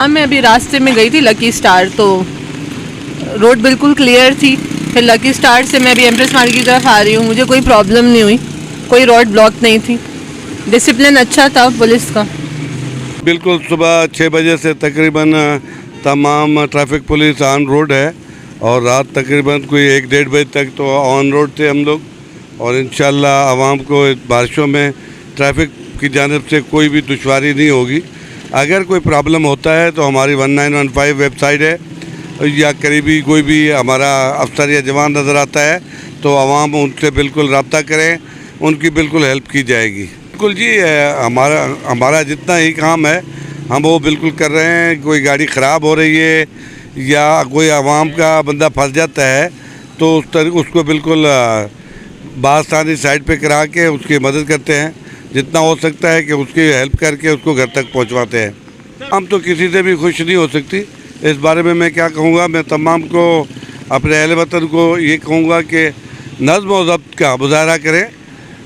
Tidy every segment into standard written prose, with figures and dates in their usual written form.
मैं अभी रास्ते में गई थी लकी स्टार, तो रोड बिल्कुल क्लियर थी। फिर लकी स्टार से मैं अभी एम्प्रेस मार्केट की तरफ आ रही हूँ, मुझे कोई प्रॉब्लम नहीं हुई, कोई रोड ब्लॉक नहीं थी, डिसिप्लिन अच्छा था पुलिस का। बिल्कुल सुबह 6 बजे से तकरीबन तमाम ट्रैफिक पुलिस ऑन रोड है और रात तकरीबन कोई 1-1.5 बजे तक तो ऑन रोड थे हम लोग। और इंशाल्लाह आवाम को बारिशों में ट्रैफिक की जानिब से कोई भी दुश्वारी नहीं होगी। अगर कोई प्रॉब्लम होता है तो हमारी 1915 वेबसाइट है या करीबी कोई भी हमारा अफसर या जवान नज़र आता है तो आवाम उनसे बिल्कुल रब्ता करें, उनकी बिल्कुल हेल्प की जाएगी। बिल्कुल जी, हमारा जितना ही काम है हम वो बिल्कुल कर रहे हैं। कोई गाड़ी ख़राब हो रही है या कोई आवाम का बंदा फंस जाता है तो उसको बिल्कुल बासानी साइड पे करा के उसकी मदद करते हैं। जितना हो सकता है कि उसकी हेल्प करके उसको घर तक पहुंचवाते हैं। हम तो किसी से भी खुश नहीं हो सकती। इस बारे में मैं क्या कहूँगा, मैं तमाम को अपने अहले वतन को ये कहूँगा कि नज़्म और ज़ब्त का मुजाहरा करें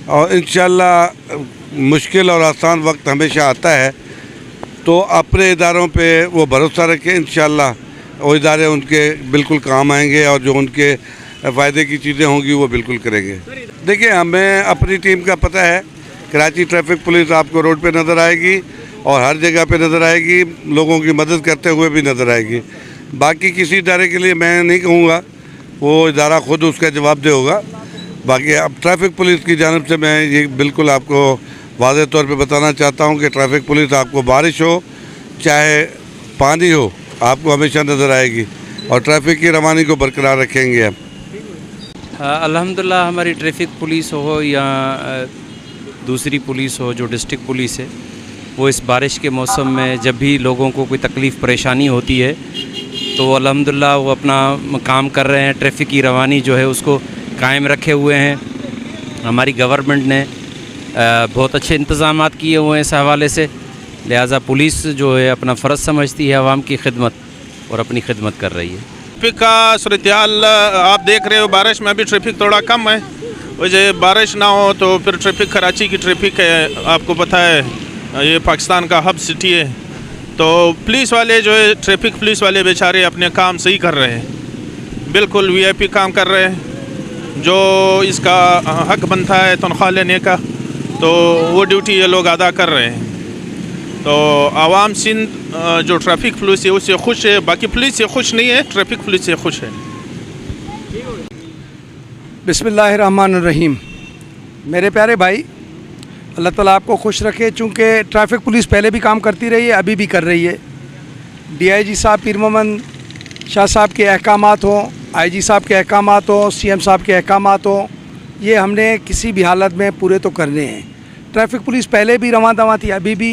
और इंशाअल्लाह मुश्किल और आसान वक्त हमेशा आता है तो अपने इदारों पे वो भरोसा रखें। इंशाअल्लाह वो इदारे उनके बिल्कुल काम आएंगे और जो उनके फ़ायदे की चीज़ें होंगी वो बिल्कुल करेंगे। देखिए, हमें अपनी टीम का पता है, कराची ट्रैफिक पुलिस आपको रोड पे नज़र आएगी और हर जगह पे नज़र आएगी, लोगों की मदद करते हुए भी नज़र आएगी। बाकी किसी इदारे के लिए मैं नहीं कहूँगा, वो इदारा ख़ुद उसका जवाब दे होगा। बाकी अब ट्रैफिक पुलिस की जानिब से मैं ये बिल्कुल आपको वाज़ेह तौर पे बताना चाहता हूँ कि ट्रैफिक पुलिस आपको बारिश हो चाहे पानी हो आपको हमेशा नज़र आएगी और ट्रैफिक की रवानी को बरकरार रखेंगे हम। अल्हम्दुलिल्लाह हमारी ट्रैफिक पुलिस हो या दूसरी पुलिस हो, जो डिस्ट्रिक्ट पुलिस है, वो इस बारिश के मौसम में जब भी लोगों को कोई तकलीफ़ परेशानी होती है तो अल्हम्दुलिल्लाह वो अपना काम कर रहे हैं। ट्रैफिक की रवानी जो है उसको कायम रखे हुए हैं। हमारी गवर्नमेंट ने बहुत अच्छे इंतज़ामात किए हुए हैं इस हवाले से, लिहाजा पुलिस जो है अपना फ़र्ज़ समझती है आवाम की खिदमत और अपनी खिदमत कर रही है। ट्रैफिक का सूरत-ए-हाल आप देख रहे हो, बारिश में अभी ट्रैफिक थोड़ा कम है। वजह बारिश ना हो तो फिर ट्रैफिक, कराची की ट्रैफिक है, आपको पता है ये पाकिस्तान का हब सिटी है, तो पुलिस वाले जो है ट्रैफिक पुलिस वाले बेचारे अपने काम सही कर रहे हैं, बिल्कुल वीआईपी काम कर रहे हैं। जो इसका हक बनता है तनख्वाह लेने का तो वो ड्यूटी ये लोग अदा कर रहे हैं। तो आवाम सिंध जो ट्रैफिक पुलिस है उससे खुश है, बाकी पुलिस से खुश नहीं है, ट्रैफिक पुलिस से खुश है। बिस्मिल्लाहिर्रहमानिर्रहीम। मेरे प्यारे भाई, अल्लाह ताला आपको खुश रखे। चूँकि ट्रैफिक पुलिस पहले भी काम करती रही है, अभी भी कर रही है। डीआईजी साहब पीर मोहम्मद शाह साहब के अहकामात हों, आईजी साहब के अहकामात हों, सीएम साहब के अहकामात हों, ये हमने किसी भी हालत में पूरे तो करने हैं। ट्रैफिक पुलिस पहले भी रवां दवां थी, अभी भी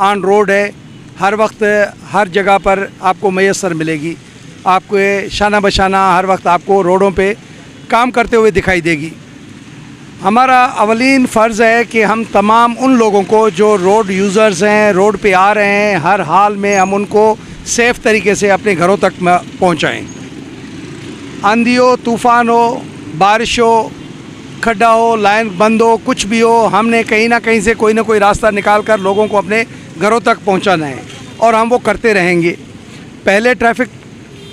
ऑन रोड है, हर वक्त हर जगह पर आपको मैसर मिलेगी। आपको शाना बशाना हर वक्त आपको रोडों पे काम करते हुए दिखाई देगी। हमारा अवलीन फ़र्ज़ है कि हम तमाम उन लोगों को जो रोड यूज़र्स हैं, रोड पे आ रहे हैं, हर हाल में हम उनको सेफ़ तरीके से अपने घरों तक पहुँचाएँ। आंधी हो, तूफ़ान हो, बारिश हो, खड्डा हो, लाइन बंद हो, कुछ भी हो, हमने कहीं ना कहीं से कोई ना कोई रास्ता निकाल कर लोगों को अपने घरों तक पहुंचाना है और हम वो करते रहेंगे। पहले ट्रैफिक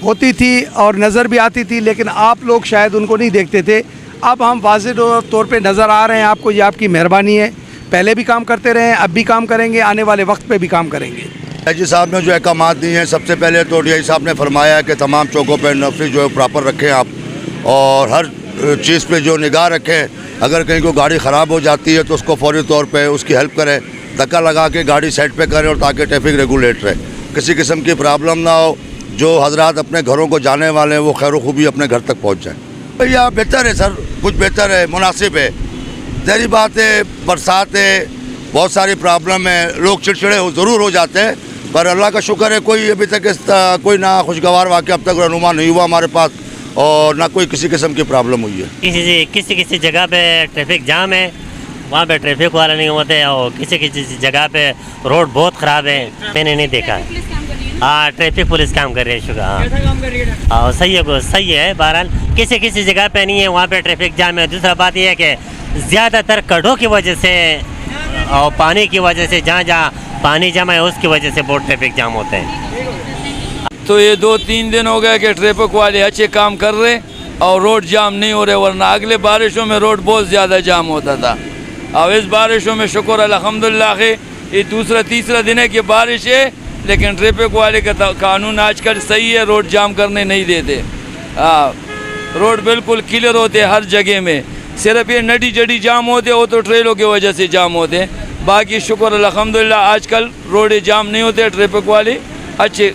होती थी और नज़र भी आती थी, लेकिन आप लोग शायद उनको नहीं देखते थे। अब हम वाज़ेह तौर पे नज़र आ रहे हैं आपको, ये आपकी मेहरबानी है। पहले भी काम करते रहे, अब भी काम करेंगे, आने वाले वक्त पे भी काम करेंगे। डीआईजी साहब ने जो अहकामात दिए हैं, सबसे पहले तो डीआईजी साहब ने फरमाया है कि तमाम चौकों पर नफरी जो है प्रॉपर रखें आप और हर चीज़ पे जो निगाह रखें। अगर कहीं को गाड़ी ख़राब हो जाती है तो उसको फौरी तौर पे उसकी हेल्प करें, धक्का लगा के गाड़ी साइड पे करें और ताकि ट्रैफिक रेगुलेट रहे, किसी किस्म की प्रॉब्लम ना हो। जो हजरात अपने घरों को जाने वाले हैं वो खैर खूबी अपने घर तक पहुँच जाएँ। भैया बेहतर है सर, कुछ बेहतर है, मुनासिब है। ज़ाहिर बात है, बरसात है, बहुत सारी प्रॉब्लम है, लोग चिड़चिड़े ज़रूर हो जाते हैं, पर अल्लाह का शुक्र है कोई अभी तक कोई ना खुशगवार वाक़या अब तक रहनुमा नहीं हुआ हमारे पास और ना कोई किसी किस्म की प्रॉब्लम हुई है। किसी जगह पे ट्रैफिक जाम है, वहाँ पे ट्रैफिक वाला नहीं होते, और किसी जगह पे रोड बहुत ख़राब है, मैंने नहीं देखा है। हाँ, ट्रैफिक पुलिस काम कर रही है। शुक्र, हाँ सही है। बहरहाल किसी जगह पे नहीं है, वहाँ पे ट्रैफिक जाम है। दूसरा बात यह है कि ज़्यादातर गड्ढों की वजह से और पानी की वजह से, जहाँ पानी जमा है उसकी वजह से बहुत ट्रैफिक जाम होते हैं। तो ये 2-3 दिन हो गए कि ट्रैफिक वाले अच्छे काम कर रहे और रोड जाम नहीं हो रहे, वरना अगले बारिशों में रोड बहुत ज़्यादा जाम होता था। अब इस बारिशों में शुक्र अल्हम्दुलिल्लाह है, ये दूसरा तीसरा दिन है कि बारिश है, लेकिन ट्रैफिक वाले का कानून आजकल सही है, रोड जाम करने नहीं देते। रोड बिल्कुल क्लियर होते हर जगह में, सिर्फ ये नडी जड़ी जाम होते वो तो ट्रेलों की वजह से जाम होते, बाकी शुक्र अल्हम्दुलिल्लाह आजकल रोड जाम नहीं होते, ट्रैफिक वाले अच्छे